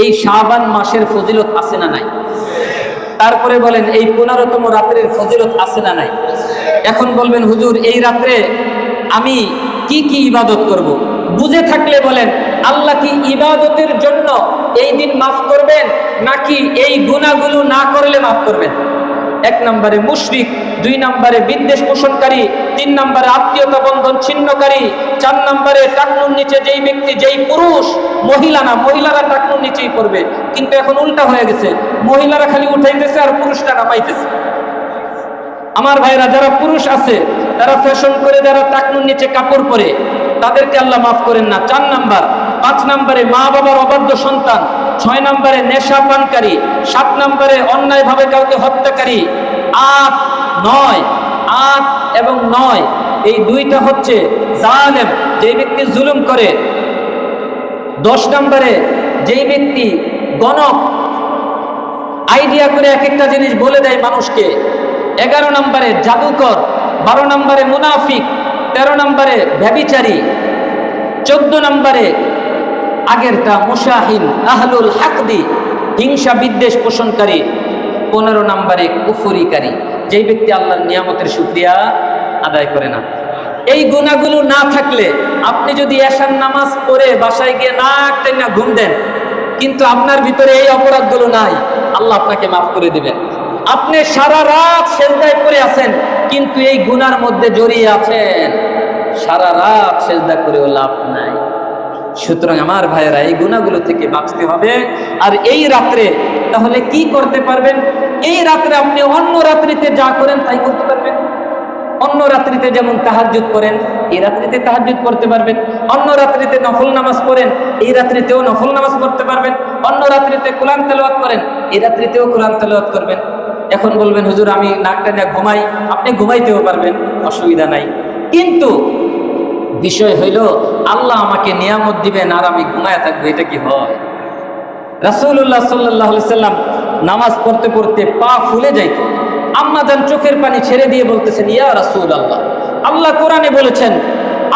এই শাবান মাসের ফজিলত আছে না নাই? তারপরে বলেন এই 15তম রাত্রের ফজিলত আছে না নাই? এখন বলবেন হুজুর এই রাত্রে আমি কি কি ইবাদত করব? বুঝে থাকলে বলেন আল্লাহ কি ইবাদতের জন্য এই দিন মাফ করবেন নাকি এই গুনাহগুলো না করলে মাফ করবেন? 1 নম্বরে মুশরিক, 2 নম্বরে বিদ্বেষ পোষণকারী, 3 নম্বরে আত্মীয়তা বন্ধন ছিন্নকারী, 4 নম্বরে টাকনুর নিচে যেই ব্যক্তি, যেই পুরুষ, মহিলা না, মহিলারা টাকনুর নিচেই পড়বে, কিন্তু এখন উল্টা হয়ে গেছে, মহিলারা খালি উঠাইতেছে আর পুরুষরা নামাইতেছে। আমার ভাইরা যারা পুরুষ আছে তারা ফ্যাশন করে যারা টাকনুর নিচে কাপড় পরে তাদেরকে আল্লাহ মাফ করেন না। 4 নাম্বার। 5 নম্বরে মা বাবার অবাধ্য সন্তান, 6 নম্বরে নেশা পানকারী, 7 নম্বরে অন্যায়ভাবে কাউকে হত্যাকারী, 8, 9 এই 2টা হচ্ছে জালেম, যে ব্যক্তি জুলুম করে। 10 নম্বরে যেই ব্যক্তি গণক, আইডিয়া করে এক একটা জিনিস বলে দেয় মানুষকে। 11 নম্বরে জাদুকর, 12 নম্বরে মুনাফিক, 13 নম্বরে ব্যভিচারী, 14 নম্বরে আগেরটা মুশাহিন আহলুল হাকদি, হিংসা বিদ্বেষ পোষণকারী, 15 নম্বরে কুফরিকারী, যেই ব্যক্তি আল্লাহর নিয়ামতের শুকরিয়া আদায় করে না। এই গুনাহগুলো না থাকলে আপনি যদি এশার নামাজ পড়ে বাসায় গিয়ে না ঘুম দেন, কিন্তু আপনার ভিতরে এই অপরাধগুলো নাই, আল্লাহ আপনাকে মাফ করে দিবেন। আপনি সারা রাত সেজদায় পড়ে আছেন কিন্তু এই গুনার মধ্যে জড়িয়ে আছেন, সারা রাত সেজদা করেও লাভ নাই। সুতরাং আমার ভাইয়েরা এই গুনাহগুলো থেকে বাঁচতে হবে। আর এই রাত্রে তাহলে কি করতে পারবেন? এই রাত্রে আপনি অন্য রাত্রিতে যা করেন তাই করতে পারবেন। অন্য রাত্রিতে যেমন তাহাজ্জুদ করেন, এই রাত্রিতে তাহাজ্জুদ পড়তে পারবেন। অন্য রাত্রিতে নফল নামাজ পড়েন, এই রাত্রিতেও নফল নামাজ পড়তে পারবেন। অন্য রাত্রিতে কোরআন তেলাওয়াত করেন, এই রাত্রিতেও কোরআন তেলাওয়াত করবেন। এখন বলবেন হুজুর আমি নাকটা নিয়ে ঘুমাই, আপনি ঘুমাইতেও পারবেন, অসুবিধা নাই। কিন্তু বিষয় হইল আল্লাহ আমাকে নিয়ামত দিবেন আর আমি ঘুমায় থাকবো, এটা কি হয়? রাসূলুল্লাহ সাল্লাল্লাহু আলাইহি সাল্লাম নামাজ পড়তে পড়তে পা ফুলে যাইত। আম্মা জান চোখের পানি ছেড়ে দিয়ে বলতেছেন, ইয়া রাসূলুল্লাহ, আল্লাহ কোরআনে বলেছেন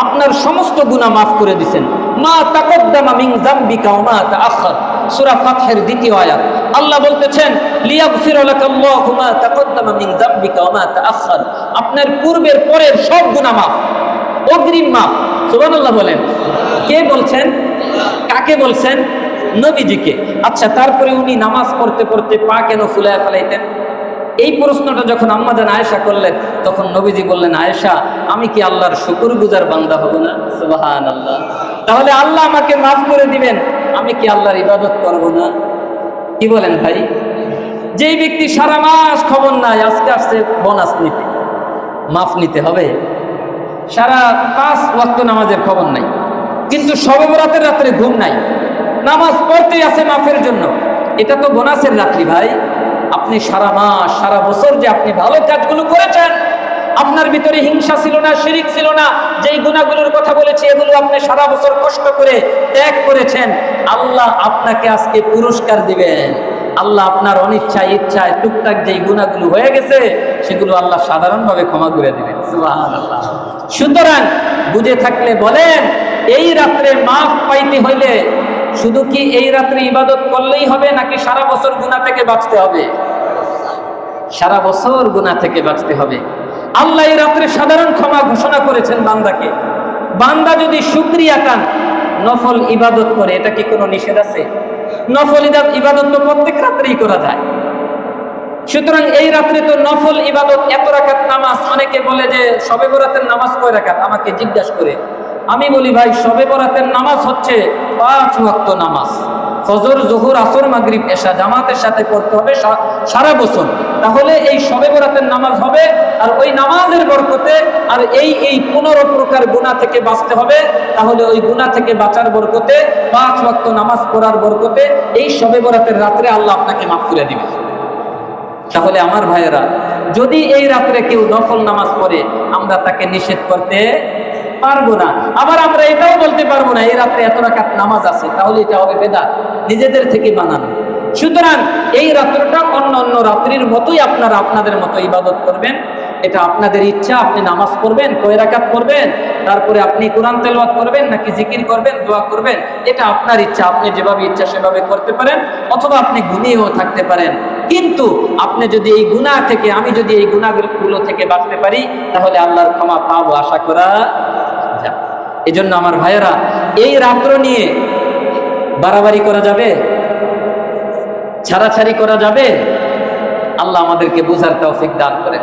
আপনার সমস্ত গুনাহ মাফ করে দিবেন, মা তাকদ্দামা মিন যামবিকা ওয়া মা তাআখার, সূরা ফাতহের 2য় আয়াত। আল্লাহ বলতেছেন লিয়াগফিরা লাকাল্লাহু মা তাকদ্দামা মিন যামবিকা ওয়া মা তাআখার, আপনার পূর্বের পরের সব গুনাহ মাফ, অগ্রিম মাফ। সুবহানাল্লাহ বলেন। কে বলছেন? কাকে বলছেন? নবীজিকে। আচ্ছা, তারপরে উনি নামাজ পড়তে পড়তে পা কেন ফুলায় ফেলাইতেন? এই প্রশ্নটা যখন আম্মা জান আয়েশা করলেন, তখন নবীজি বললেন, আয়েশা আমি কি আল্লাহর শুকরগুজার বান্দা হব না? সুবহানাল্লাহ। তাহলে আল্লাহ আমাকে মাফ করে দিবেন, আমি কি আল্লাহর ইবাদত করব না? কি বলেন ভাই? যেই ব্যক্তি সারা মাস খবর নাই, আজকে আসছে বোনাস নিতে, মাফ নিতে হবে। সারা 5 ওয়াক্ত নামাজের খবর নাই, কিন্তু শবে বরাতের রাত্রে ঘুম নাই, নামাজ পড়তেই আছে মাফের জন্য। এটা তো বোনাসের রাত্রি ভাই। আপনি সারা মাস সারা বছর যে আপনি ভালো কাজগুলো করেছেন, আপনার ভিতরে হিংসা ছিল না, শিরিক ছিল না, যেই গুনাহগুলোর কথা বলেছি এগুলো আপনি সারা বছর কষ্ট করে ত্যাগ করেছেন, আল্লাহ আপনাকে আজকে পুরস্কার দিবেন। আল্লাহ আপনার অনিচ্ছায় ইচ্ছায় টুকটাক যেই গুনাহগুলো হয়ে গেছে সেগুলো আল্লাহ সাধারণভাবে ক্ষমা করে দিবেন। সুবহানাল্লাহ। সুতরাং বুঝে থাকলে বলেন এই রাত্রে মাফ পাইতে হইলে শুধু কি এই রাত্রে ইবাদত করলেই হবে নাকি সারা বছর গুনাহ থেকে বাঁচতে হবে? সারা বছর গুনাহ থেকে বাঁচতে হবে। আল্লাহ এই রাত্রে সাধারণ ক্ষমা ঘোষণা করেছেন বান্দাকে। বান্দা যদি শুকরিয়া কান নফল ইবাদত করে, এটা কি কোনো নিষেধ আছে? নফল ইবাদত তো প্রত্যেক রাত্রেই করা যায়। সুতরাং এই রাত্রে তো নফল ইবাদত, এত রাকাত নামাজ। অনেকে বলে যে শবে বরাতের নামাজ কয় রাকাত, আমাকে জিজ্ঞাসা করে। আমি বলি ভাই শবে বরাতের নামাজ হচ্ছে 5 ওয়াক্ত নামাজ, ফজর জোহর আসর মাগরিব এশা জামাতের সাথে পড়তে হবে সারা বছর। তাহলে এই শবে বরাতের নামাজ হবে, আর ওই নামাজের বরকতে আর এই 15 প্রকার গুনাহ থেকে বাঁচতে হবে। তাহলে ওই গুনাহ থেকে বাঁচার বরকতে 5 ওয়াক্ত নামাজ পড়ার বরকতে এই শবে বরাতের রাত্রে আল্লাহ আপনাকে মাফ করে দিবে। তাহলে আমার ভাইয়েরা, যদি এই রাত্রে কেউ নফল নামাজ পড়ে আমরা তাকে নিষেধ করতে পারবো না। আবার আমরা এটাও বলতে পারবো না এই রাত্রে এত রাকাত নামাজ আছে, তাহলে এটা হবে বেদাত, নিজেদের থেকে বানানো। সুতরাং এই রাত্রটা অন্য অন্য রাত্রির মতোই আপনারা আপনাদের মতো ইবাদত করবেন। এটা আপনাদের ইচ্ছা। আপনি নামাজ পড়বেন, কয় রাকাত পড়বেন, তারপরে আপনি কোরআন তেলাওয়াত করবেন নাকি জিকির করবেন, দোয়া করবেন, এটা আপনার ইচ্ছা। আপনি যেভাবে ইচ্ছা সেভাবে করতে পারেন, অথবা আপনি ঘুমিয়েও থাকতে পারেন। কিন্তু আপনি যদি এই গুনাহ থেকে, আমি যদি এই গুনাহগুলো থেকে বাঁচতে পারি, তাহলে আল্লাহর ক্ষমা পাবো, আশা করা যায়। এজন্য আমার ভাইয়েরা, এই রাত্র নিয়ে বাড়াবাড়ি করা যাবে, ছাড়াছাড়ি করা যাবে? আল্লাহ আমাদেরকে বুঝার তৌফিক দান করেন।